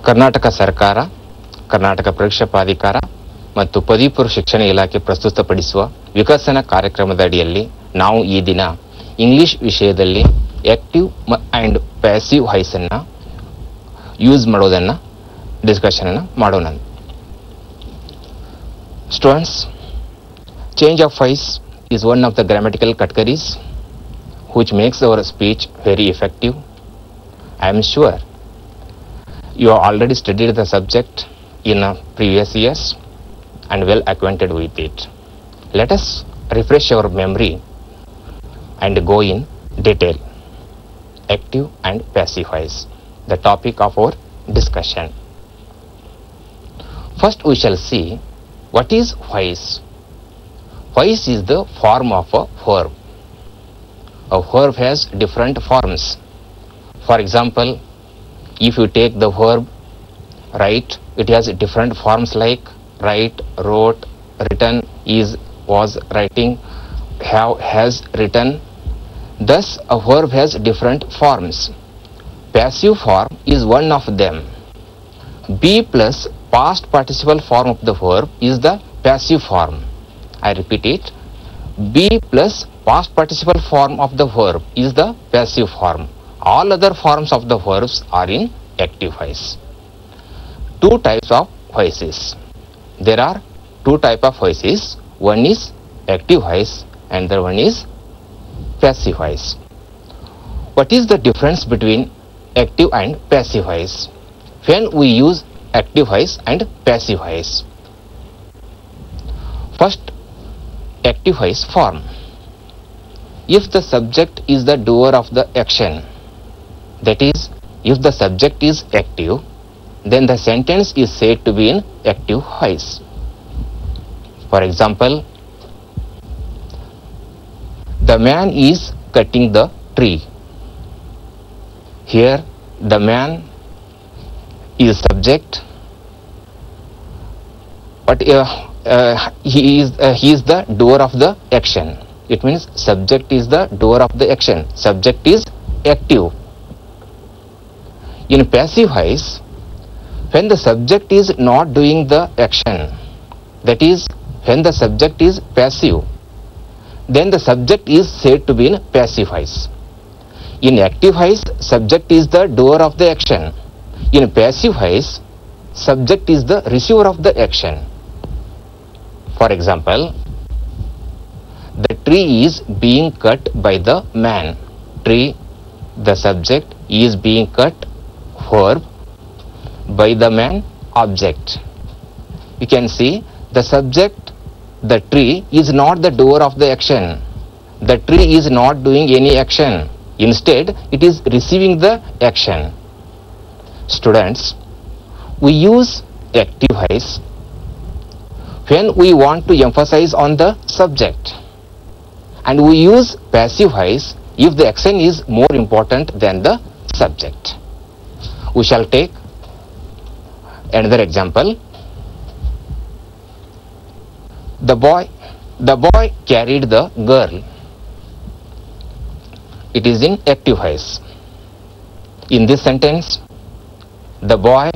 ಕರ್ನಾಟಕ ಸರ್ಕಾರ, ಕರ್ನಾಟಕ ಪರೀಕ್ಷಾ ಪ್ರಾಧಿಕಾರ ಮತ್ತು ಪದವಿ ಪೂರ್ವ ಶಿಕ್ಷಣ ಇಲಾಖೆ ಪ್ರಸ್ತುತಪಡಿಸುವ ವಿಕಸನ ಕಾರ್ಯಕ್ರಮದ ಅಡಿಯಲ್ಲಿ ನಾವು ಈ ದಿನ ಇಂಗ್ಲಿಷ್ ವಿಷಯದಲ್ಲಿ ಆಕ್ಟಿವ್ ಆ್ಯಂಡ್ ಪ್ಯಾಸಿವ್ ವಾಯ್ಸ್ ಅನ್ನು ಯೂಸ್ ಮಾಡೋದನ್ನು ಡಿಸ್ಕಷನ್ ಮಾಡೋಣ. Students, change of voice is one of the grammatical categories which makes our speech very effective. I am sure you have already studied the subject in previous years and well acquainted with it. Let us refresh our memory and go in detail. Active and passive voice, the topic of our discussion. First we shall see what is voice. Voice is the form of a verb. A verb has different forms. For example, if you take the verb write, it has different forms like write, wrote, written, is, was, writing, have, has, written. Thus, a verb has different forms. Passive form is one of them. Be plus past participle form of the verb is the passive form. I repeat it. Be plus past participle form of the verb is the passive form. All other forms of the verbs are in active voice. Two types of voices. There are two types of voices. One is active voice and the one is passive voice. What is the difference between active and passive voice? When we use active voice and passive voice? First, active voice form. If the subject is the doer of the action, that is, if the subject is active, then the sentence is said to be in active voice. For example, the man is cutting the tree. Here, the man is subject, but he is the doer of the action. It means subject is the doer of the action. Subject is active. In passive voice, when the subject is not doing the action, that is, when the subject is passive, then the subject is said to be in passive voice. In active voice, subject is the doer of the action. In passive voice, subject is the receiver of the action. For example, the tree is being cut by the man. Tree, the subject, is being cut, verb, by the man, object. You can see the subject, the tree, is not the doer of the action. The tree is not doing any action. Instead, it is receiving the action. Students, we use active voice when we want to emphasize on the subject, and we use passive voice if the action is more important than the subject. We shall take another example. The boy carried the girl. It is in active voice. In this sentence, the boy,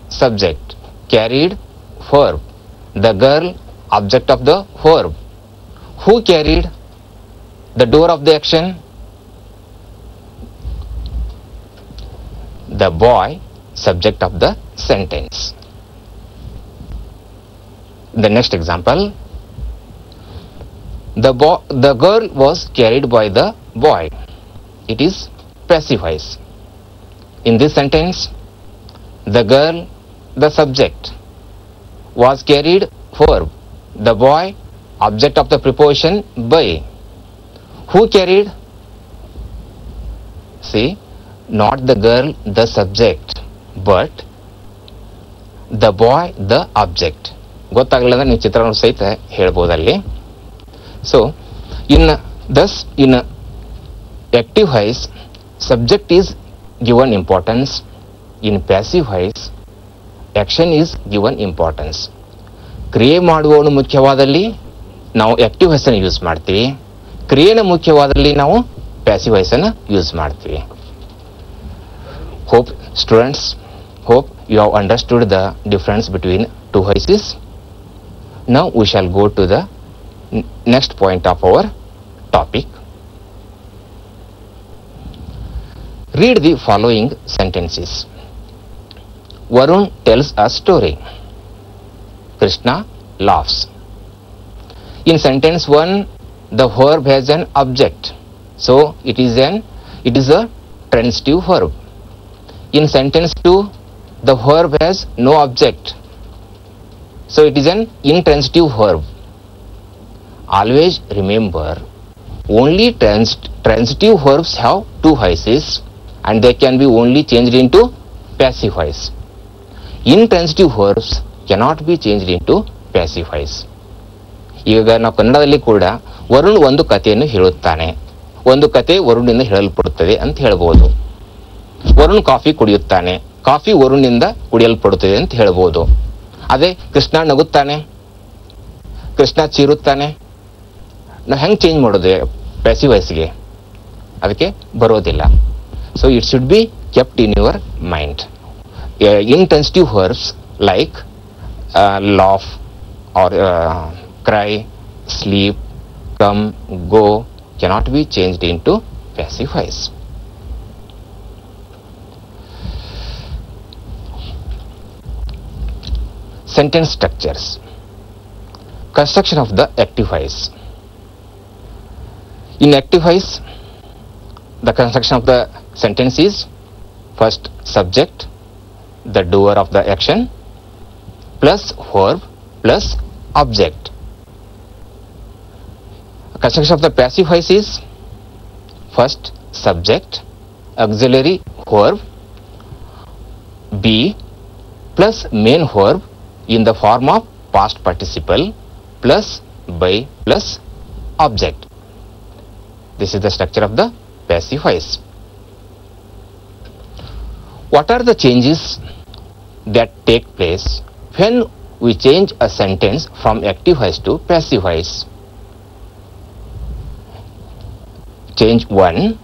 subject, carried, verb, the girl, object of the verb. Who carried? The doer of the action? The boy, subject of the sentence. The next example, the girl was carried by the boy. It is passive voice. In this sentence, the girl, the subject, was carried, verb, the boy, object of the preposition by. Who carried? See, not the girl, the subject, but the boy, the object. ಗೊತ್ತಾಗಲಿಲ್ಲ ಅಂದ್ರೆ ನೀವು ಚಿತ್ರವನ್ನು ಸಹಿತ ಹೇಳ್ಬೋದಲ್ಲಿ. So in active voice, subject is given importance. In passive voice, action is given importance. ಕ್ರಿಯೆ ಮಾಡುವವನು ಮುಖ್ಯವಾದಲ್ಲಿ ನಾವು active voice ಅನ್ನು ಯೂಸ್ ಮಾಡ್ತೀವಿ. ಕ್ರಿಯೆನ ಮುಖ್ಯವಾದಲ್ಲಿ ನಾವು ಪ್ಯಾಸಿವ್ ವಾಯ್ಸ್ ಅನ್ನು ಯೂಸ್ ಮಾಡ್ತೀವಿ. Hope students, hope you have understood the difference between two voices. Now we shall go to the next point of our topic. Read the following sentences. Varun tells a story. Krishna laughs. In sentence 1, the verb has an object, so it is a transitive verb. In sentence 2, the verb has no object, so it is an intransitive verb. Always remember, only transitive verbs have two voices and they can be only changed into passive voice. Intransitive verbs cannot be changed into passive voice. ಈಗ ನಾವು ಕನ್ನಡದಲ್ಲಿ ಕೂಡ ವರುಣ್ ಒಂದು ಕಥೆಯನ್ನು ಹೇಳುತ್ತಾನೆ, ಒಂದು ಕಥೆ ವರುಣಿಂದ ಹೇಳಲ್ಪಡುತ್ತದೆ ಅಂತ ಹೇಳ್ಬೋದು. ವರುಣ್ ಕಾಫಿ ಕುಡಿಯುತ್ತಾನೆ, ಕಾಫಿ ವರುಣಿಂದ ಕುಡಿಯಲ್ಪಡುತ್ತದೆ ಅಂತ ಹೇಳ್ಬೋದು. ಅದೇ ಕೃಷ್ಣ ನಗುತ್ತಾನೆ, ಕೃಷ್ಣ ಚೀರುತ್ತಾನೆ, ನಾವು ಹೆಂಗೆ ಚೇಂಜ್ ಮಾಡೋದು ಪ್ಯಾಸಿವ್ ವಾಯ್ಸ್ಗೆ? ಅದಕ್ಕೆ ಬರೋದಿಲ್ಲ. So it should be kept in your mind. Intransitive verbs like laugh or cry, sleep, come, go cannot be changed into passive voice. Sentence structures. Construction of the active voice. In active voice, the construction of the sentence is first subject, the doer of the action, plus verb plus object. Construction of the passive voice is first subject, auxiliary verb, be plus main verb in the form of past participle plus by plus object. This is the structure of the passive voice. What are the changes that take place when we change a sentence from active voice to passive voice? Change 1.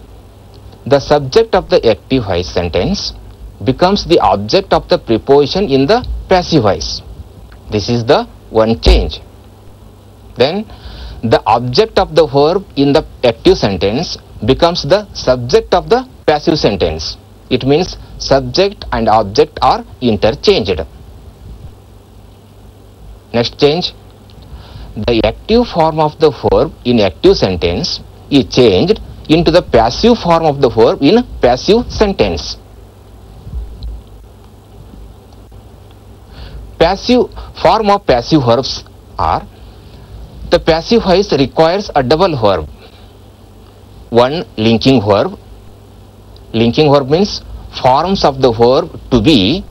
The subject of the active voice sentence becomes the object of the preposition in the passive voice. This is the one change. Then the object of the verb in the active sentence becomes the subject of the passive sentence. It means subject and object are interchanged. Next change, the active form of the verb in active sentence is changed into the passive form of the verb in passive sentence. Passive form of passive verbs are: the passive voice requires a double verb, one linking verb. Linking verb means forms of the verb to be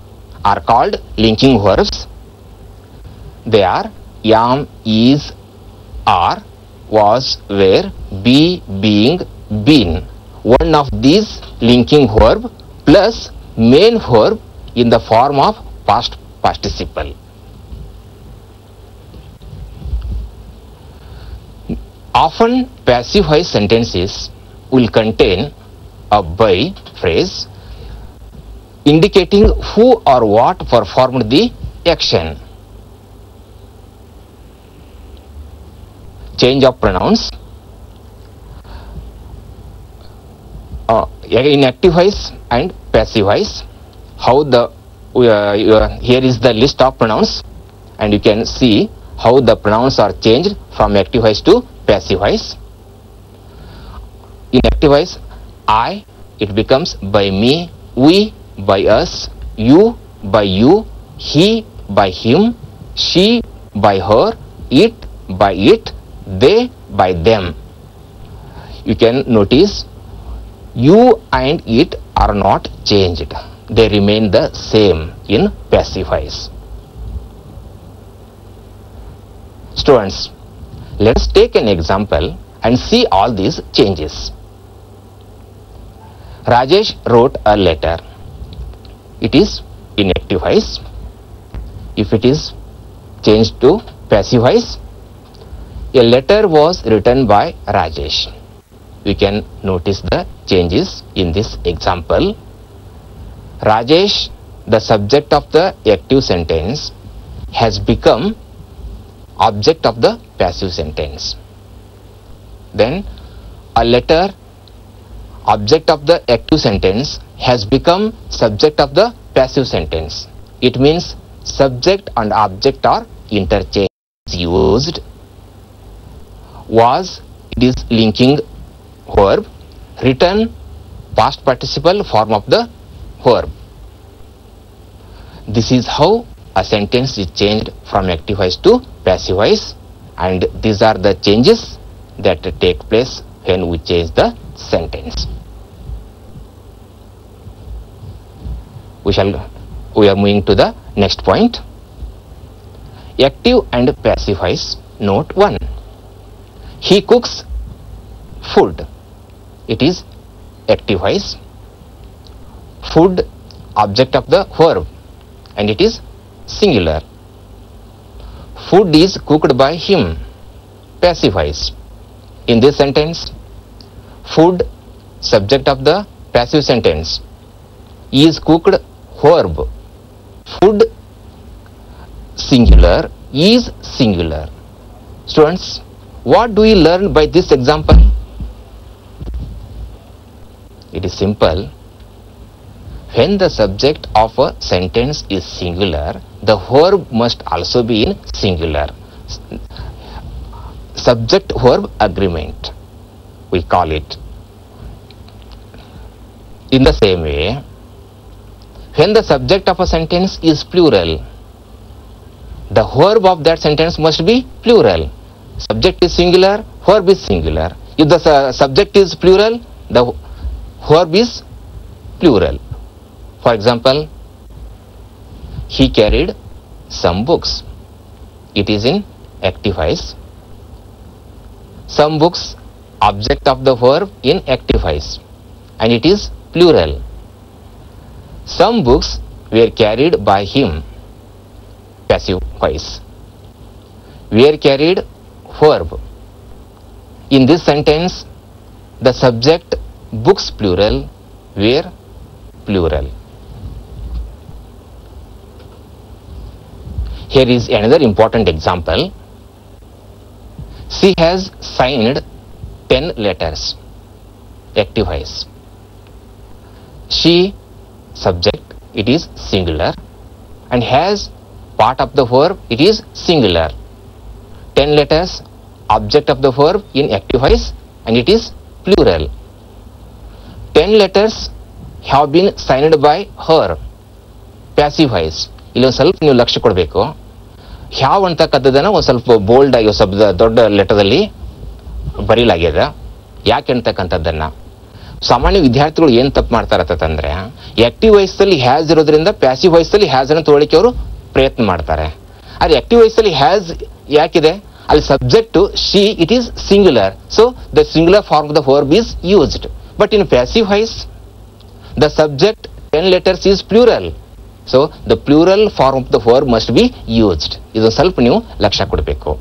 are called linking verbs. They are am, is, are, was, were, be, being, been. One of these linking verb plus main verb in the form of past participle. Often passive voice sentences will contain a by phrase indicating who or what performed the action. Change of pronouns. In active voice and passive voice, how the here is the list of pronouns, and you can see how the pronouns are changed from active voice to passive voice. In active voice, I, it becomes by me, we by us, you by you, he by him, she by her, it by it, they by them. You can notice you and it are not changed. They remain the same in passive voice. Students, let us take an example and see all these changes. Rajesh wrote a letter. It is in active voice. If it is changed to passive voice, a letter was written by Rajesh. We can notice the changes in this example. Rajesh, the subject of the active sentence has become object of the passive sentence. Then a letter, object of the active sentence, has become subject of the passive sentence. It means subject and object are interchanged. Used. Was, it is linking verb. Written, past participle form of the verb. This is how a sentence is changed from active voice to passive voice, and these are the changes that take place when we change the sentence. We are moving to the next point. Active and passive voice. Note 1. He cooks food. It is active voice. Food, object of the verb, and it is singular. Food is cooked by him. Passive voice. In this sentence, food, subject of the passive sentence, is cooked, verb. Food, singular, is singular. Students, what do we learn by this example? It is simple. When the subject of a sentence is singular, the verb must also be in singular. Subject verb agreement, we call it. In the same way, when the subject of a sentence is plural, the verb of that sentence must be plural. Subject is singular, verb is singular. If the subject is plural, the verb is plural. For example, he carried some books. It is in active voice. Some books, object of the verb in active voice, and it is plural. Some books were carried by him. Passive voice. Were carried, verb. In this sentence, the subject, books plural, were plural. Here is another important example. She has signed 10 letters. Active voice. She, subject, it is singular, and has, part of the verb, it is singular. 10 letters, object of the verb in active voice, and it is plural. 10 letters have been signed by her. Passive voice. ಇಲ್ಲೊಂದು ಸ್ವಲ್ಪ ನೀವು ಲಕ್ಷ್ಯ ಕೊಡಬೇಕು. Have ಅಂತಕ್ಕಂಥದ್ದನ್ನು ಒಂದು ಸ್ವಲ್ಪ bold ಆಗಿ ಶಬ್ದ ದೊಡ್ಡ ಲೆಟರ್ದಲ್ಲಿ ಬರೀಲಾಗ್ಯದ. ಯಾಕೆ ಅಂತಕ್ಕಂಥದ್ದನ್ನು ಸಾಮಾನ್ಯ ವಿದ್ಯಾರ್ಥಿಗಳು ಏನು ತಪ್ಪು ಮಾಡ್ತಾರತ್ತಂದ್ರೆ, ಆಕ್ಟಿವ್ ವಾಯ್ಸಲ್ಲಿ ಹ್ಯಾಸ್ ಇರೋದ್ರಿಂದ ಪ್ಯಾಸಿವ್ ವಾಯ್ಸಲ್ಲಿ ಹ್ಯಾಸ್ ಅನ್ನು ತೊಗೊಳಿಕ್ಕೆ ಅವರು ಪ್ರಯತ್ನ ಮಾಡ್ತಾರೆ. ಆದರೆ ಆಕ್ಟಿವ್ ವಾಯ್ಸಲ್ಲಿ ಹ್ಯಾಸ್ ಯಾಕಿದೆ? ಅಲ್ಲಿ subject she, it is singular, so the singular form of the verb is used. But in passive voice the subject 10 letters is plural. So the plural form of the verb must be used. ಇದೊಂದು ಸ್ವಲ್ಪ ನೀವು ಲಕ್ಷ್ಯ ಕೊಡಬೇಕು.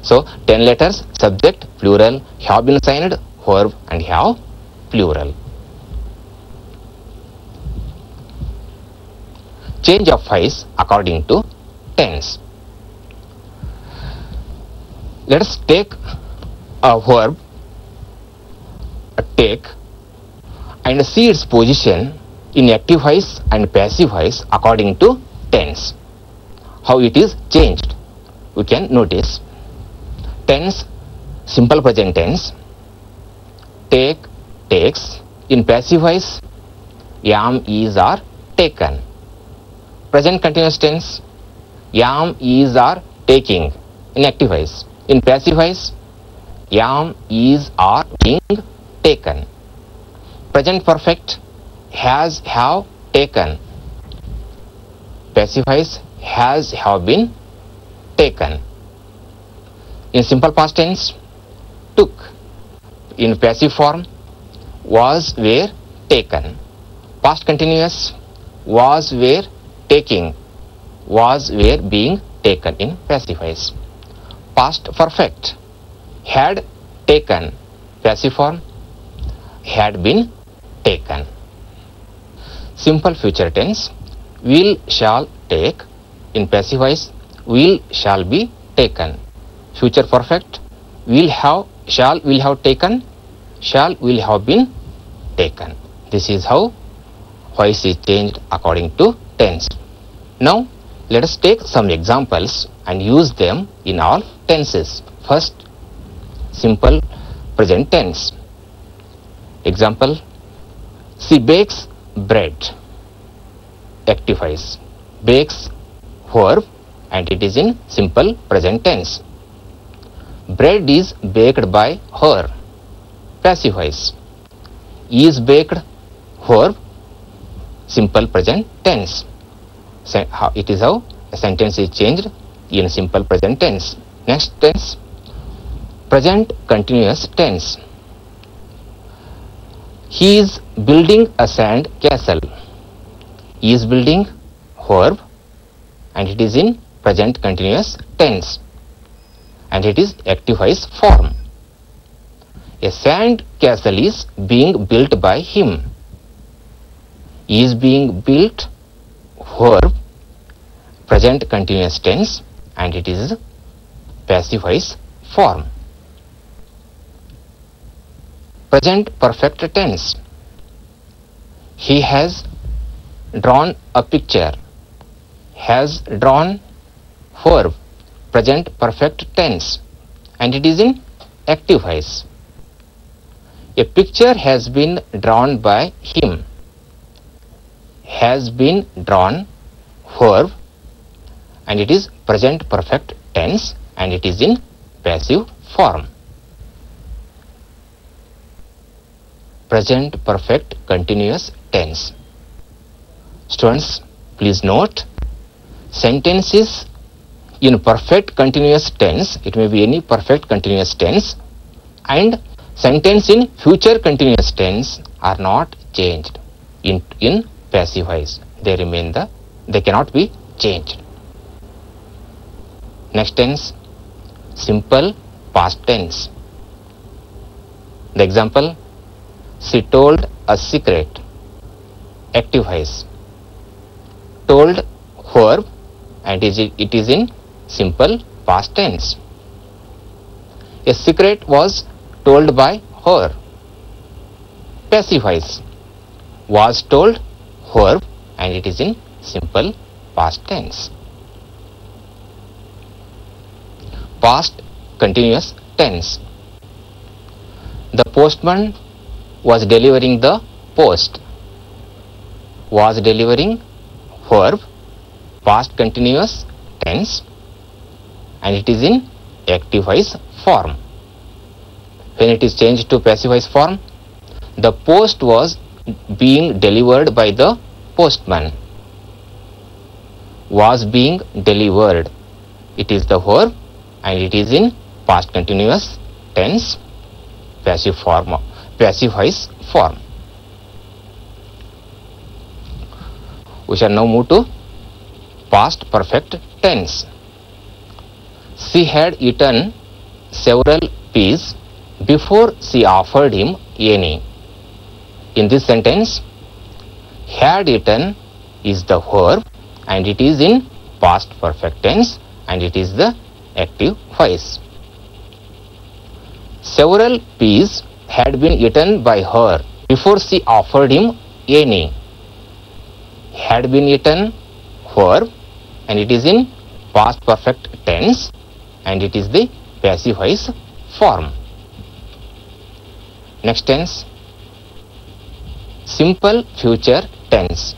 So 10 letters, subject, plural, have been signed, verb, and have plural. Change of voice according to tense. Let us take a verb, take, and see its position in active voice and passive voice according to tense. How it is changed, we can notice. Tense, simple present tense. Take, takes. In passive voice, am, is, are taken. Present continuous tense, am, is, are taking. In active voice. In passive voice, am, is, are being taken. Present perfect, has, have, taken. Passive voice, has, have been taken. In simple past tense, took. In passive form, was, were, taken. Past continuous, was, were, taking. Was, were, being taken in passive voice. Past perfect, had, taken. Passive form, had been taken. Simple future tense, will, shall, take. In passive voice, will, shall be taken. Future perfect, will have, shall, will have taken, shall, will have been taken. This is how voice is changed according to tense. Now, let us take some examples and use them in all tenses. First, simple present tense. Example, she bakes bread. Active voice. Bakes, verb, and it is in simple present tense. Bread is baked by her. Passive voice. Is baked, verb, simple present tense. It is how a sentence is changed in simple present tense. Next tense, present continuous tense. He is building a sand castle. He is building, verb, and it is in present continuous tense, and it is active voice form. A sand castle is being built by him. He is being built, verb, present continuous tense, and it is passive voice form. Present perfect tense. He has drawn a picture. Has drawn, verb, present perfect tense, and it is in active voice. A picture has been drawn by him. Has been drawn, verb, and it is present perfect tense, and it is in passive form. Present perfect continuous tense. Students, please note, sentences in perfect continuous tense, it may be any perfect continuous tense, and sentence in future continuous tense are not changed in passive voice. They remain they cannot be changed. Next tense, simple past tense. The example, she told a secret. Active voice. Told, verb, and it is in simple past tense. A secret was told by her. Passive voice. Was told, verb, and it is in simple past tense. Past continuous tense. The postman was delivering the post. Was delivering, verb, past continuous tense, and it is in active voice form. When it is changed to passive voice form, the post was being delivered by the postman. Was being delivered, it is the verb, and it is in past continuous tense, passive voice form. We shall now move to past perfect tense. She had eaten several peas before she offered him any. In this sentence, had eaten is the verb, and it is in past perfect tense, and it is the active voice. Several peas had been eaten by her before she offered him any. Had been eaten, verb, and it is in past perfect tense, and it is the passive voice form. Next tense, simple future tense.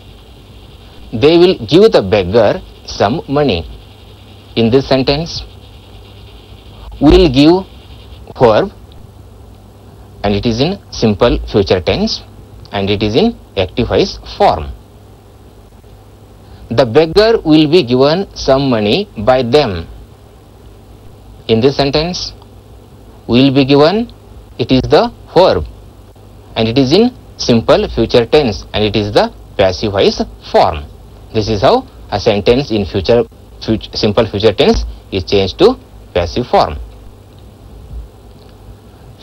They will give the beggar some money. In this sentence, will give, verb, and it is in simple future tense, and it is in active voice form. The beggar will be given some money by them. In this sentence, will be given, it is the verb, and it is in simple future tense, and it is the passive voice form. This is how a sentence in simple future tense is changed to passive form.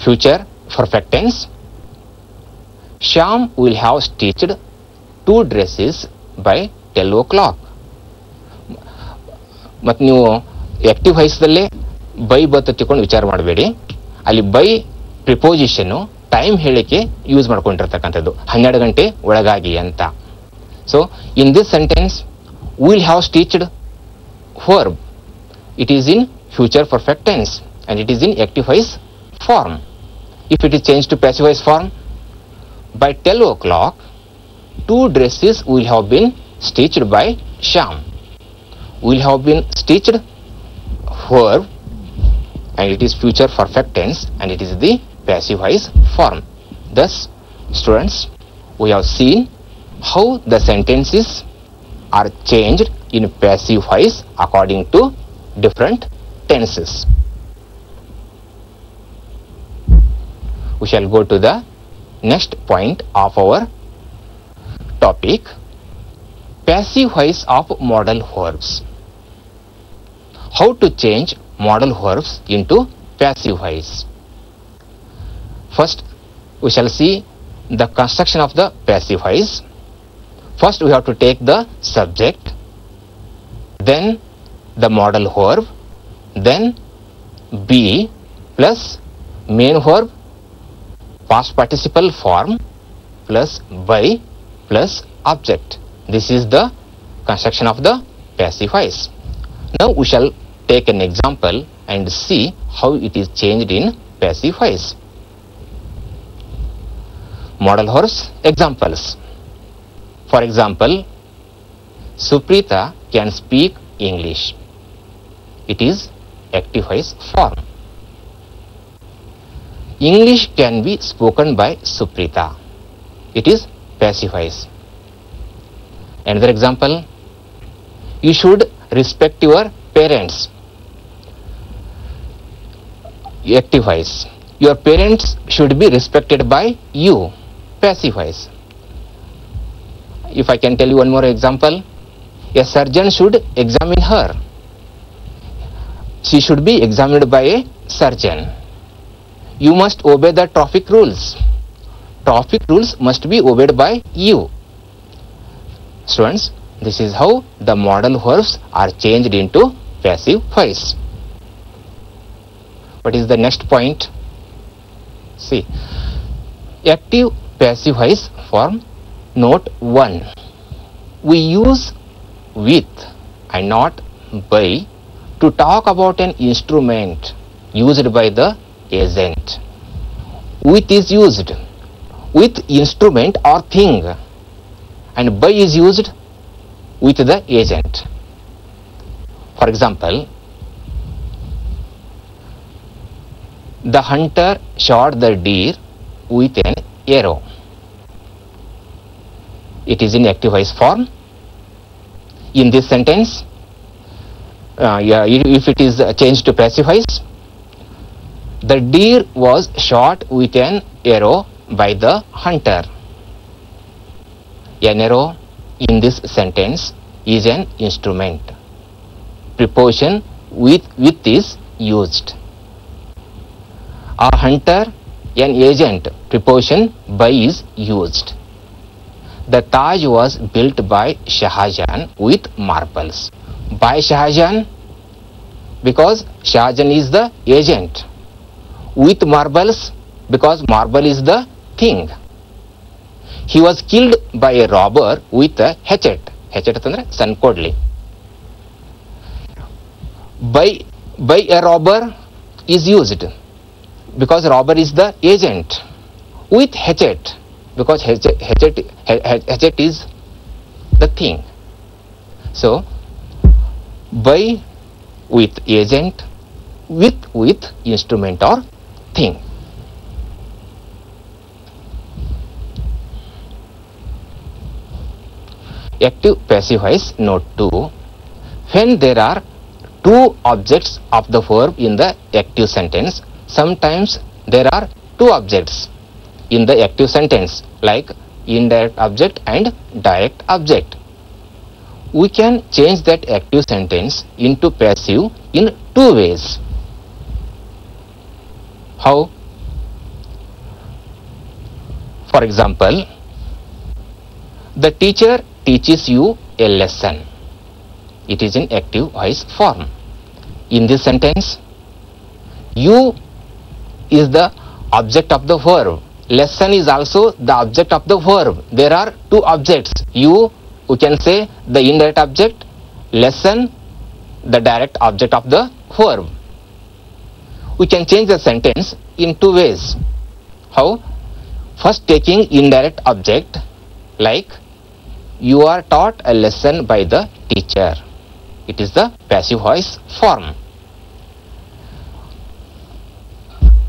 Future perfect tense. Shyam will have stitched 2 dresses by 10 o'clock. ಮತ್ತು ನೀವು active ವಾಯ್ಸ್ದಲ್ಲೇ by ಬತ್ತ ತಿಳ್ಕೊಂಡು ವಿಚಾರ ಮಾಡಬೇಡಿ. ಅಲ್ಲಿ by ಪ್ರಿಪೋಸಿಷನ್ನು time ಹೇಳಿಕೆ use ಮಾಡ್ಕೊಂಡಿರ್ತಕ್ಕಂಥದ್ದು 12 ಗಂಟೆ ಒಳಗಾಗಿ ಅಂತ. So in this sentence will have stitched verb. It is in future perfect tense and it is in active voice form. If it is changed to passive voice form, by 12 o'clock 2 dresses will have been stitched by Sham. Will have been stitched verb and it is future perfect tense and it is the passive voice form. Thus, students, we have seen how the sentences are changed in passive voice according to different tenses. We shall go to the next point of our topic, passive voice of modal verbs. How to change modal verbs into passive voice. First, we shall see the construction of the passive voice. First, we have to take the subject, then the modal verb, then be plus main verb, past participle form plus by plus object. This is the construction of the passive voice. Now we shall take an example and see how it is changed in passive voice. Modal verbs examples. For example, Suprita can speak English. It is active voice form. English can be spoken by Suprita. It is passive voice. Another example, you should respect your parents. Active voice. Your parents should be respected by you. Passive voice. If I can tell you one more example, a surgeon should examine her. She should be examined by a surgeon. You must obey the traffic rules. Traffic rules must be obeyed by you. Students, this is how the modal verbs are changed into passive voice. What is the next point? See, active passive voice form. Note 1. We use with and not by to talk about an instrument used by the agent. With is used with instrument or thing and by is used with the agent. For example, the hunter shot the deer with an arrow. It is in active voice form. In this sentence, if it is changed to passive voice, the deer was shot with an arrow by the hunter. An arrow in this sentence is an instrument. Preposition with is used. A hunter, an agent. Preposition by is used. The Taj was built by Shah Jahan with marbles. By Shah Jahan because Shah Jahan is the agent. With marbles because marble is the thing. He was killed by a robber with a hatchet. Hatchet ಅಂದ್ರೆ ಸಣ್ಣ ಕೊಡ್ಲಿ. By a robber is used because robber is the agent. With hatchet because hatchet is the thing. So by with agent, with instrument or thing. Active passive voice. Note 2. When there are two objects of the verb in the active sentence, sometimes there are two objects in the active sentence like indirect object and direct object. We can change that active sentence into passive in two ways. How? For example, the teacher teaches you a lesson. It is in active voice form. In this sentence, you is the object of the verb. Lesson is also the object of the verb. There are two objects. You can say the indirect object, lesson the direct object of the verb. We can change the sentence in two ways. How? First, taking indirect object, like you are taught a lesson by the teacher. It is the passive voice form.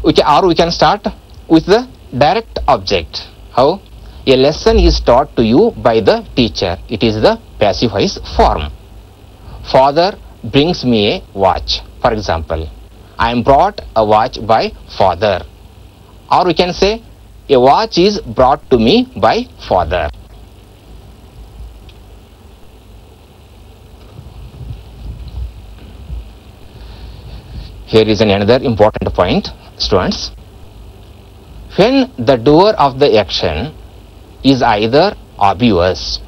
We can start with the direct object. How? A lesson is taught to you by the teacher. It is the passive voice form. Father brings me a watch. For example, I am brought a watch by father. Or we can say, a watch is brought to me by father. Here is another important point, students. When the doer of the action is either obvious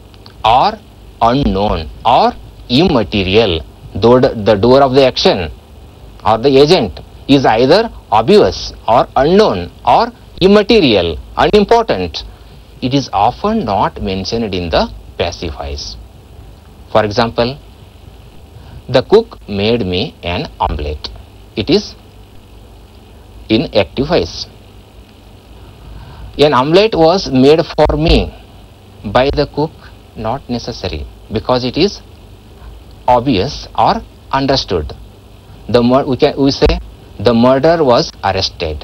or unknown or immaterial, the doer of the action or the agent is either obvious or unknown or immaterial, unimportant, it is often not mentioned in the passive voice. For example, the cook made me an omelette. It is in active voice. An omelette was made for me by the cook, not necessary, because it is obvious or understood. We say the murderer was arrested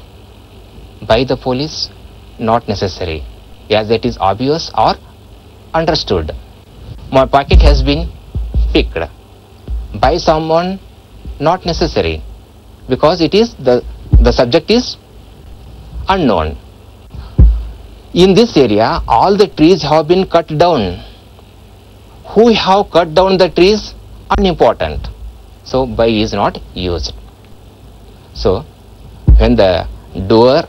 by the police, not necessary, as it is obvious or understood. My pocket has been picked by someone, not necessary, because it is the subject is unknown. In this area, all the trees have been cut down. Who have cut down the trees? Unimportant. So by is not used. So when the doer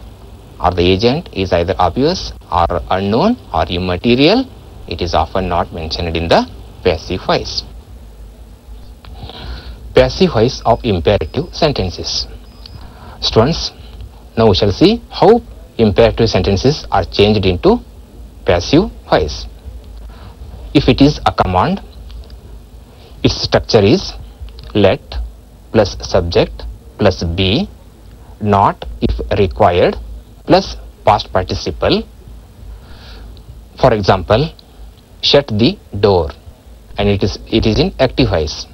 or the agent is either obvious or unknown or immaterial, it is often not mentioned in the passive voice. Passive voice of imperative sentences. Students, now we shall see how imperative sentences are changed into passive voice. If it is a command, its structure is let plus subject plus be, not if required, plus past participle. For example, shut the door, and it is in active voice.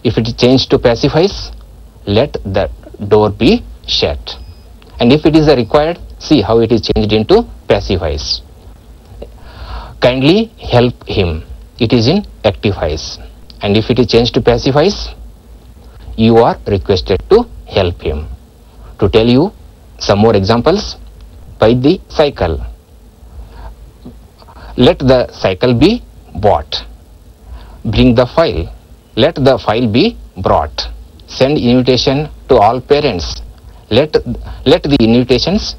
If it is changed to passive voice, let the door be shut. And if it is required, see how it is changed into passive voice. Kindly help him. It is in active voice. And if it is changed to passive voice, you are requested to help him. To tell you some more examples, by the cycle. Let the cycle be bought. Bring the file. Let the file be brought. Send invitation to all parents. Let the invitations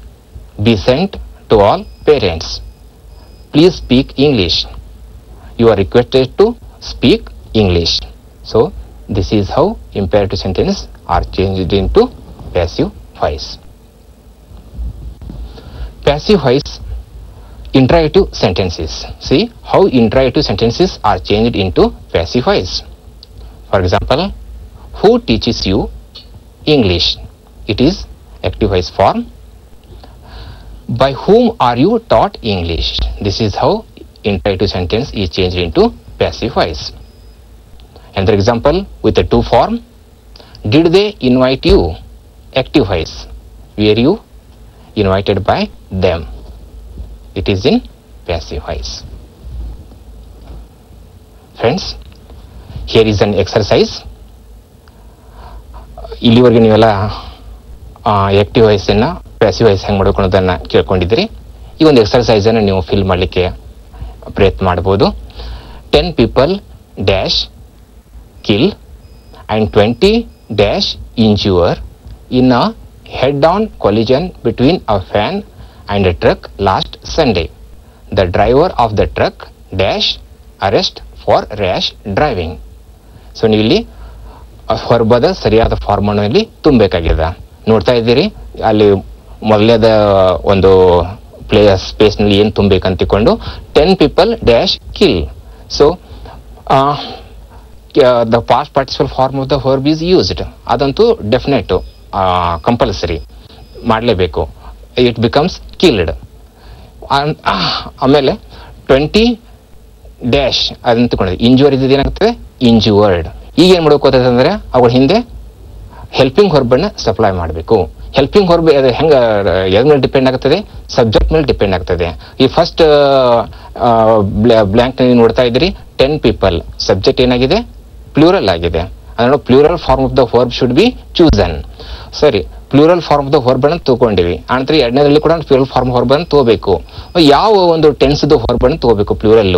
be sent to all parents. Please speak English. You are requested to speak English. So this is how imperative sentences are changed into passive voice. Passive voice interrogative sentences. See how interrogative sentences are changed into passive voice. For example, who teaches you English? It is active voice form. By whom are you taught English? This is how interrogative sentence is changed into passive voice. Another example with the to form. Did they invite you? Active voice. Were you invited by them? It is in passive voice. Friends, here is an exercise. ಇಲ್ಲಿವರೆಗೆ ನೀವೆಲ್ಲ active ವಾಯ್ಸನ್ನು passive voice ಹೆಂಗೆ ಮಾಡಬೇಕು ಅನ್ನೋದನ್ನು ಕೇಳ್ಕೊಂಡಿದ್ದೀರಿ. ಈ ಒಂದು ಎಕ್ಸರ್ಸೈಸನ್ನು ನೀವು fill ಮಾಡಲಿಕ್ಕೆ ಪ್ರಯತ್ನ ಮಾಡ್ಬೋದು. 10 people dash kill and 20 dash injure in a head-on collision between a van and a truck last Sunday. The driver of the truck dash arrest for rash driving. So ನೀವು ಇಲ್ಲಿ ಹೊರಬದ ಸರಿಯಾದ ಫಾರ್ಮ್ ಅನ್ನು ಇಲ್ಲಿ ತುಂಬಬೇಕಾಗಿದೆ. ನೋಡ್ತಾ ಇದ್ದೀರಿ ಅಲ್ಲಿ ಮೊದಲನೇದ ಒಂದು ಸ್ಪೇಸ್ ನಲ್ಲಿ ಏನು ತುಂಬಬೇಕಂತ ತಿಳ್ಕೊಂಡು 10 people dash kill. So the past participle form of the verb is used. ಅದಂತೂ ಡೆಫಿನೆಟ್ ಕಂಪಲ್ಸರಿ ಮಾಡಲೇಬೇಕು. It becomes killed. ಆಮೇಲೆ 20 ಡ್ಯಾಶ್ ಅದನ್ನ ತಗೊಂಡಿದೆ ಇಂಜೂರ್ ಇದ್ದಿದ್ದು ಏನಾಗ್ತದೆ ಇಂಜೂರ್ಡ್. ಈಗ ಏನ್ ಮಾಡಬೇಕು ಅಂತಂದ್ರೆ ಅವ್ರ ಹಿಂದೆ ಹೆಲ್ಪಿಂಗ್ ವರ್ಬನ್ನ ಸಪ್ಲೈ ಮಾಡಬೇಕು. ಹೆಲ್ಪಿಂಗ್ ವರ್ಬ್ ಹೆಂಗ ಎದ್ರ ಮೇಲೆ ಡಿಪೆಂಡ್ ಆಗ್ತದೆ ಸಬ್ಜೆಕ್ಟ್ ಮೇಲೆ ಡಿಪೆಂಡ್ ಆಗ್ತದೆ. ಈ ಫಸ್ಟ್ ಬ್ಲ್ಯಾಂಕ್ ನಲ್ಲಿ ನೋಡ್ತಾ ಇದ್ರಿ 10 people ಸಬ್ಜೆಕ್ಟ್ ಏನಾಗಿದೆ ಪ್ಲೂರಲ್ ಆಗಿದೆ. ಅಂದ್ರೆ plural form of the verb should be chosen. ಸರಿ, plural form of the verb ಅನ್ನು ತಗೊಂಡಿವಿ. ಆನಂತರ ಎರಡನೇದಲ್ಲಿ ಕೂಡ ಪ್ಲೂರಲ್ ಫಾರ್ಮ್ ವರ್ಬ್ ಅನ್ನು ತಗೋಬೇಕು. ಯಾವ ಒಂದು ಟೆನ್ಸ್ ವರ್ಬ್ ಅನ್ನು ತಗೋಬೇಕು ಪ್ಲೂರಲ್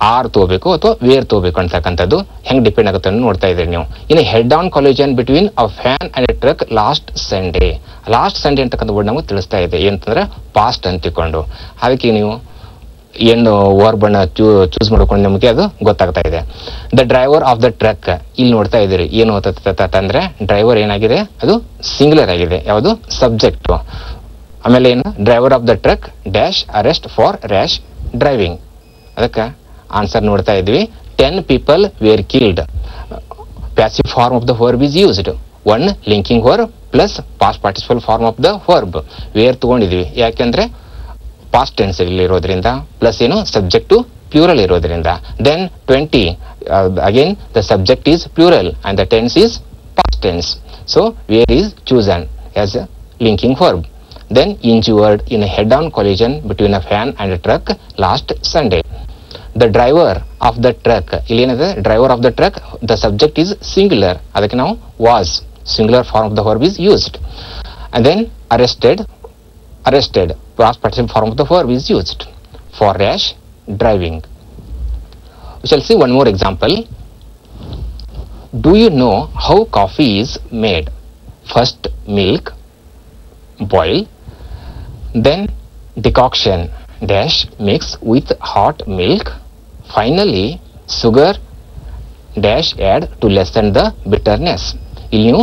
ಆರ್ ತಗೋಬೇಕು ಅಥವಾ ವೇರ್ ತಗೋಬೇಕು ಅಂತಕ್ಕಂಥದ್ದು ಹೆಂಗ್ ಡಿಪೆಂಡ್ ಆಗುತ್ತೆ ಅಂತ ನೋಡ್ತಾ ಇದ್ದೀರಿ ನೀವು. ಇನ್ನು head on collision between a fan and a truck last Sunday. Last Sunday ಅಂತಕ್ಕಂಥ ವರ್ಡ್ ನಮಗೆ ತಿಳಿಸ್ತಾ ಇದೆ ಏನಂತಂದ್ರೆ ಪಾಸ್ಟ್ ಅಂತ ತಿಳ್ಕೊಂಡು. ಅದಕ್ಕೆ ನೀವು ಏನು ವರ್ಬ್ ಅನ್ನ ಚೂಸ್ ಮಾಡ್ಕೊಂಡು ನಿಮಗೆ ಅದು ಗೊತ್ತಾಗ್ತಾ ಇದೆ. The driver of the truck ಇಲ್ಲಿ ನೋಡ್ತಾ ಇದ್ದೀರಿ ಏನು ಅಂದ್ರೆ ಡ್ರೈವರ್ ಏನಾಗಿದೆ ಅದು ಸಿಂಗ್ಯುಲರ್ ಆಗಿದೆ. ಯಾವುದು ಸಬ್ಜೆಕ್ಟ್. ಆಮೇಲೆ ಏನು driver of the truck dash arrest for rash driving. ಅದಕ್ಕೆ ಆನ್ಸರ್ ನೋಡ್ತಾ ಇದ್ವಿ 10 people were killed. Passive form of the verb is used. One linking verb plus past participle form of the verb. were ತಗೊಂಡಿದ್ವಿ ಯಾಕೆಂದ್ರೆ past tense ಇರೋದ್ರಿಂದ plus ಏನು subject too plural ಇರೋದ್ರಿಂದ. Then 20 again the subject is plural and the tense is past tense. So were is chosen as a linking verb. Then injured in a head-on collision between a fan and a truck last Sunday. The driver of the truck ಇಲ್ಲಿ ಏನಿದೆ driver of the truck the subject is singular. ಅದಕ್ಕೆ ನಾವು was singular form of the verb is used. And then arrested past participle form of the verb is used for rash driving. We shall see one more example. Do you know how coffee is made? First milk, boil, then decoction dash mix with hot milk, finally sugar dash add to lessen the bitterness. You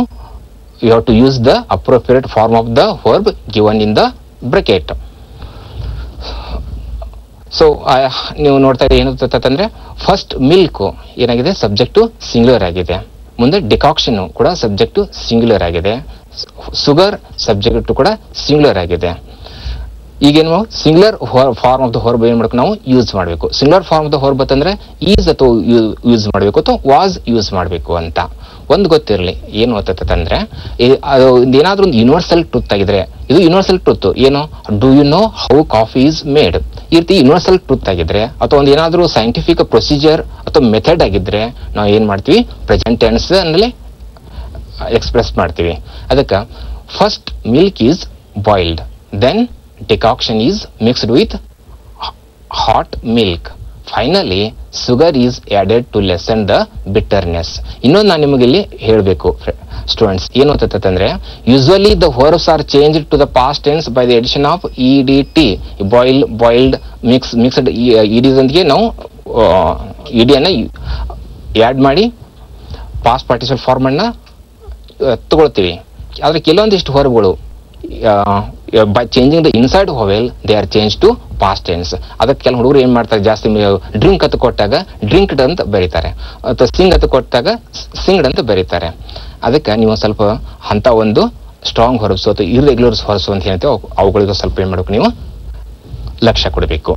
have to use the appropriate form of the verb given in the bracket. So ನೀವು ನೋಡ್ತಾ ಇದ್ದೀರಿ ಏನು first milk ಏನಾಗಿದೆ subject singular ಆಗಿದೆ. ಮುಂದೆ decoction ಕೂಡ subject singular ಆಗಿದೆ. Sugar subject ಕೂಡ ಸಿಂಗ್ಯುಲರ್ ಆಗಿದೆ. ಈಗೇನು singular form of the verb ಏನ್ ಮಾಡಬೇಕು ನಾವು ಯೂಸ್ ಮಾಡಬೇಕು. Singular form of the verb ಅಂತಂದ್ರೆ ಈಸ್ ಅಥವಾ ಯೂಸ್ ಮಾಡಬೇಕು ಅಥವಾ ವಾಸ್ ಯೂಸ್ ಮಾಡಬೇಕು ಅಂತ ಒಂದು ಗೊತ್ತಿರಲಿ. ಏನು ಗೊತ್ತಂದ್ರೆ ಅದು ಏನಾದ್ರೂ ಒಂದು ಯೂನಿವರ್ಸಲ್ ಟ್ರೂತ್ ಆಗಿದ್ರೆ ಇದು ಯೂನಿವರ್ಸಲ್ ಟ್ರೂತ್ ಏನು do you know how coffee is made ಈ ರೀತಿ ಯೂನಿವರ್ಸಲ್ ಟ್ರೂತ್ ಆಗಿದ್ರೆ ಅಥವಾ ಒಂದು ಏನಾದ್ರೂ ಸೈಂಟಿಫಿಕ್ ಪ್ರೊಸೀಜರ್ ಅಥವಾ ಮೆಥಡ್ ಆಗಿದ್ರೆ ನಾವು ಏನ್ ಮಾಡ್ತೀವಿ ಪ್ರೆಸೆಂಟ್ ಟೆನ್ಸ್ ಅಲ್ಲಿ ಎಕ್ಸ್ಪ್ರೆಸ್ ಮಾಡ್ತೀವಿ. ಅದಕ್ಕೆ first milk is boiled, then decoction is mixed with hot milk, finally sugar is added to lessen the bitterness. ಇನ್ನೊಂದು ನಾನು ನಿಮಗೆ ಇಲ್ಲಿ ಹೇಳಬೇಕು ಸ್ಟೂಡೆಂಟ್ಸ್ ಏನು ಅಂತಂದ್ರೆ usually the verbs are change to the past tense by the addition of ed. Boiled mixed ಇಡಿದೊಂದಿಗೆ ನಾವು ಇಡಿಯನ್ನ ಆ್ಯಡ್ ಮಾಡಿ ಪಾಸ್ಟ್ ಪಾರ್ಟಿಸಿಪಲ್ ಫಾರ್ಮ್ ಅನ್ನ ತಗೊಳ್ತೀವಿ. ಆದ್ರೆ ಕೆಲವೊಂದಿಷ್ಟು ವರ್ಬ್ಗಳು by changing the inside vowel they are change to past tense. ಅದಕ್ಕೆ ಕೆಲವು ಹುಡುಗರು ಏನ್ ಮಾಡ್ತಾರೆ ಜಾಸ್ತಿ ಡ್ರಿಂಕ್ ಅಂತ ಕೊಟ್ಟಾಗ ಡ್ರಿಂಕ್ಡ್ ಅಂತ ಬರೀತಾರೆ ಅಥವಾ ಸಿಂಗ್ ಅಂತ ಕೊಟ್ಟಾಗ ಸಿಂಗ್ಡ್ ಅಂತ ಬರೀತಾರೆ. ಅದಕ್ಕೆ ನೀವು ಸ್ವಲ್ಪ ಅಂತ ಒಂದು ಸ್ಟ್ರಾಂಗ್ ಹೊರಸು ಅಥವಾ ಇರ್ರೆಗ್ಯುಲರ್ ಹೊರಸು ಅಂತ ಹೇಳ್ತೇವೆ ಅವುಗಳಿಗೆ ಸ್ವಲ್ಪ ಏನ್ ಮಾಡಬೇಕು ನೀವು ಲಕ್ಷ್ಯ ಕೊಡಬೇಕು.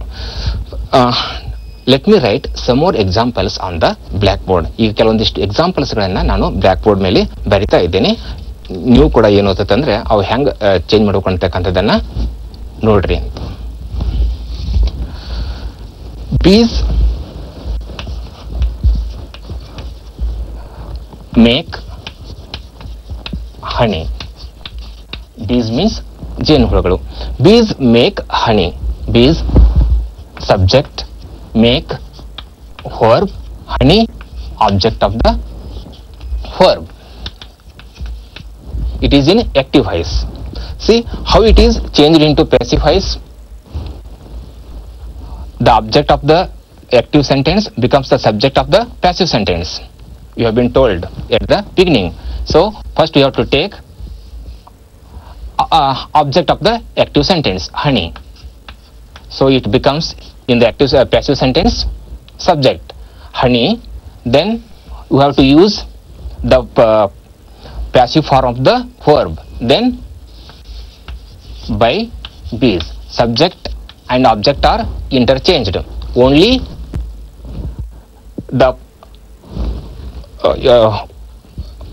Let me write some more examples on the blackboard. ಈಗ ಕೆಲವೊಂದಿಷ್ಟು ಎಕ್ಸಾಂಪಲ್ಸ್ ಗಳನ್ನ ನಾನು ಬ್ಲ್ಯಾಕ್ ಬೋರ್ಡ್ ಮೇಲೆ ಬರಿತಾ ಇದ್ದೇನೆ. ನೀವು ಕೂಡ ಏನು ಅಂತಂದ್ರೆ ಅವು ಹೆಂಗ್ ಚೇಂಜ್ ಮಾಡ್ಬೇಕು ಅಂತಕ್ಕಂಥದ್ದನ್ನ ನೋಡ್ರಿ. ಬೀಸ್ ಮೇಕ್ ಹನಿ. ಬೀಸ್ ಮೀನ್ಸ್ ಜೇನುಹುಳುಗಳು. Bees make honey. Bees subject, make verb, honey object of the verb. It is in active voice. See how it is changed into passive voice. The object of the active sentence becomes the subject of the passive sentence. You have been told at the beginning. So first we have to take object of the active sentence, honey. So it becomes in the active passive sentence subject, honey. Then you have to use the passive form of the verb. Then by bees, subject and object are interchanged. Only the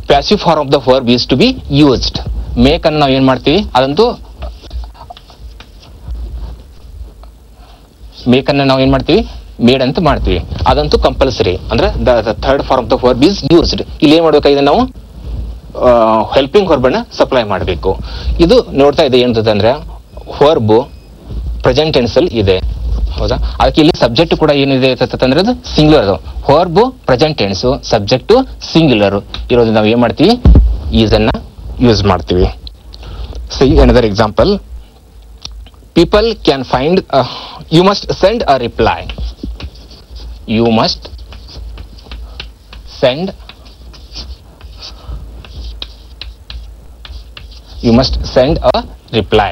passive form of the verb is to be used. Make ಅನ್ನು ನಾವು ಏನು ಮಾಡ್ತೀವಿ, ಅದಂತೂ make ಅನ್ನು ನಾವು ಏನು ಮಾಡ್ತೀವಿ, made ಅಂತ ಮಾಡ್ತೀವಿ, ಅದಂತೂ ಕಂಪಲ್ಸರಿ. ಅಂದ್ರೆ the third form of the verb is used. ಇಲ್ಲಿ ಏನು ಮಾಡ್ಬೇಕಾಗಿದೆ, ನಾವು ಹೆಲ್ಪಿಂಗ್ ವರ್ಬ್ ಅನ್ನ ಸಪ್ಲೈ ಮಾಡಬೇಕು. ಇದು ನೋಡ್ತಾ ಇದೆ ಏನಂತಂದ್ರೆ ವರ್ಬ್ ಪ್ರೆಸೆಂಟ್ ಟೆನ್ಸ್ ಅಲ್ಲಿ ಇದೆ, ಹೌದಾ? ಅದಕ್ಕೆ ಇಲ್ಲಿ ಸಬ್ಜೆಕ್ಟ್ ಕೂಡ ಏನಿದೆ ಅಂತಂದ್ರೆ ಅದು singular. Verb present tense, subject singular ಇರೋದ್ರಿಂದ ನಾವು ಏನ್ ಮಾಡ್ತೀವಿ, ಈಸ್ ಅನ್ನ ಯೂಸ್ ಮಾಡ್ತೀವಿ. See another example, people can find, you must send a reply. You must send, you must send a reply.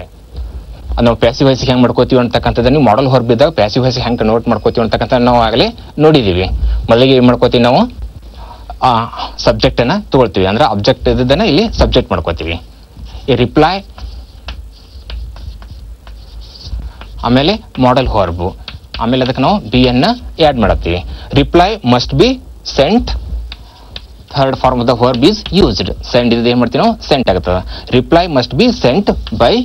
ನಾವು ಪ್ಯಾಸಿವ್ ವಾಯ್ಸ್ ಹೆಂಗೆ ಮಾಡ್ಕೋತೀವಿ ಅಂತಕ್ಕಂಥದ್ದು ನೀವು ಮಾಡಲ್ ವರ್ಬ್ ಇದ್ದಾಗ ಪ್ಯಾಸಿವ್ ವಾಯ್ಸ್ ಹೆಂಗೆ ನೋಟ್ ಮಾಡ್ಕೋತೀವಿ ಅಂತಕ್ಕಂಥ ನಾವು ಆಗಲೇ ನೋಡಿದ್ದೀವಿ. ಮೊದಲಿಗೆ ಏನು ಮಾಡ್ಕೋತೀವಿ, ನಾವು ಸಬ್ಜೆಕ್ಟ್ ಅನ್ನ ತಗೊಳ್ತೀವಿ, ಅಂದ್ರೆ ಅಬ್ಜೆಕ್ಟ್ ಇದ್ದನ್ನ ಇಲ್ಲಿ ಸಬ್ಜೆಕ್ಟ್ ಮಾಡ್ಕೋತೀವಿ. ಈ ರಿಪ್ಲೈ, ಆಮೇಲೆ ಮಾಡಲ್ ವರ್ಬ್, ಆಮೇಲೆ ಅದಕ್ಕೆ ನಾವು ಬಿ ಅನ್ನ ಆ್ಯಡ್ ಮಾಡತ್ತೀವಿ. Reply must be sent, third form of the verb is used. Send ಇದ್ದು ಏನು ಮಾಡ್ತೀವಿ ನಾವು, ಸೆಂಟ್ ಆಗುತ್ತದೆ. Reply must be sent by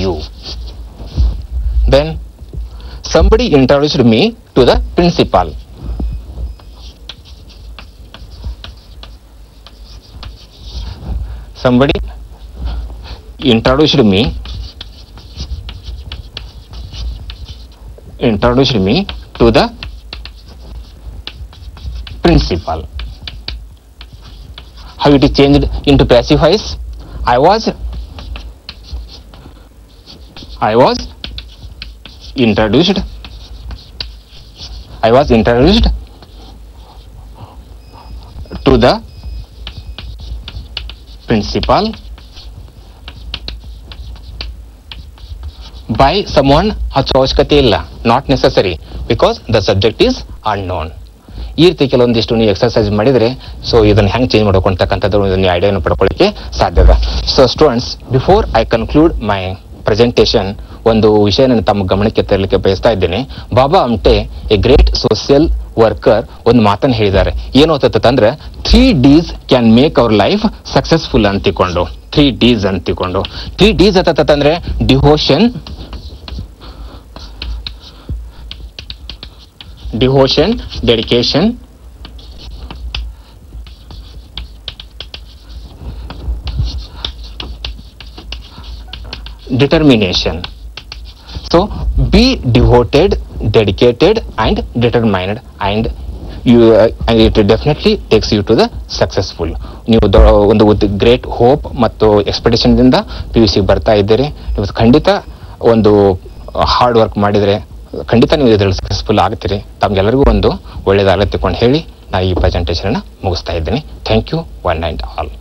you. Then somebody introduced me to the principal. Somebody introduced me to the principal. How it is changed into passive voice? I was introduced to the principal by someone. ಅದು ಅವಶ್ಯಕತೆ ಇಲ್ಲ, not necessary, because the subject is unknown. ಈ ರೀತಿ ಕೆಲವೊಂದಿಷ್ಟು ನೀವು exercise ಮಾಡಿದರೆ so ಇದನ್ನು ಹೆಂಗೆ ಚೇಂಜ್ ಮಾಡ್ಕೊಂತಕ್ಕಂಥದ್ದು ಇದನ್ನು ಐಡಿಯಾನ ಪಡ್ಕೊಳ್ಳಿಕ್ಕೆ ಸಾಧ್ಯ ಇದೆ. So students, before I conclude my presentation, ಒಂದು ವಿಷಯ ನಾನು ತಮ್ಮ ಗಮನಕ್ಕೆ ತರಲಿಕ್ಕೆ ಬಯಸ್ತಾ ಇದ್ದೇನೆ. Baba Amte, a great social worker, ಒಂದು ಮಾತನ್ನು ಹೇಳಿದ್ದಾರೆ. ಏನು ಅಂತಂದ್ರೆ 3 Ds can make our life successful ಅಂತಿಕೊಂಡು. 3 Ds ಅಂತಿಕೊಂಡು 3 Ds ಅಂತಂದ್ರೆ devotion, dedication, determination. So be devoted, dedicated and determined, and it definitely takes you to the successful. ನೀವು ಒಂದು ಗ್ರೇಟ್ ಹೋಪ್ ಮತ್ತು ಎಕ್ಸ್ಪೆಕ್ಟೇಷನ್ ದಿಂದ PUC ಬರ್ತಾ ಇದ್ದೀರಿ. ನೀವು ಖಂಡಿತ ಒಂದು ಹಾರ್ಡ್ ವರ್ಕ್ ಮಾಡಿದರೆ ಖಂಡಿತ ನೀವು ಇದರಲ್ಲಿ ಸಕ್ಸಸ್ಫುಲ್ ಆಗ್ತೀರಿ. ತಮ್ಗೆಲ್ಲರಿಗೂ ಒಂದು ಒಳ್ಳೆಯದಾಗಲಿ ತಿಳ್ಕೊಂಡು ಹೇಳಿ ನಾ ಈ ಪ್ರೆಸೆಂಟೇಷನ್ ಮುಗಿಸ್ತಾ ಇದ್ದೀನಿ. Thank you, one and all.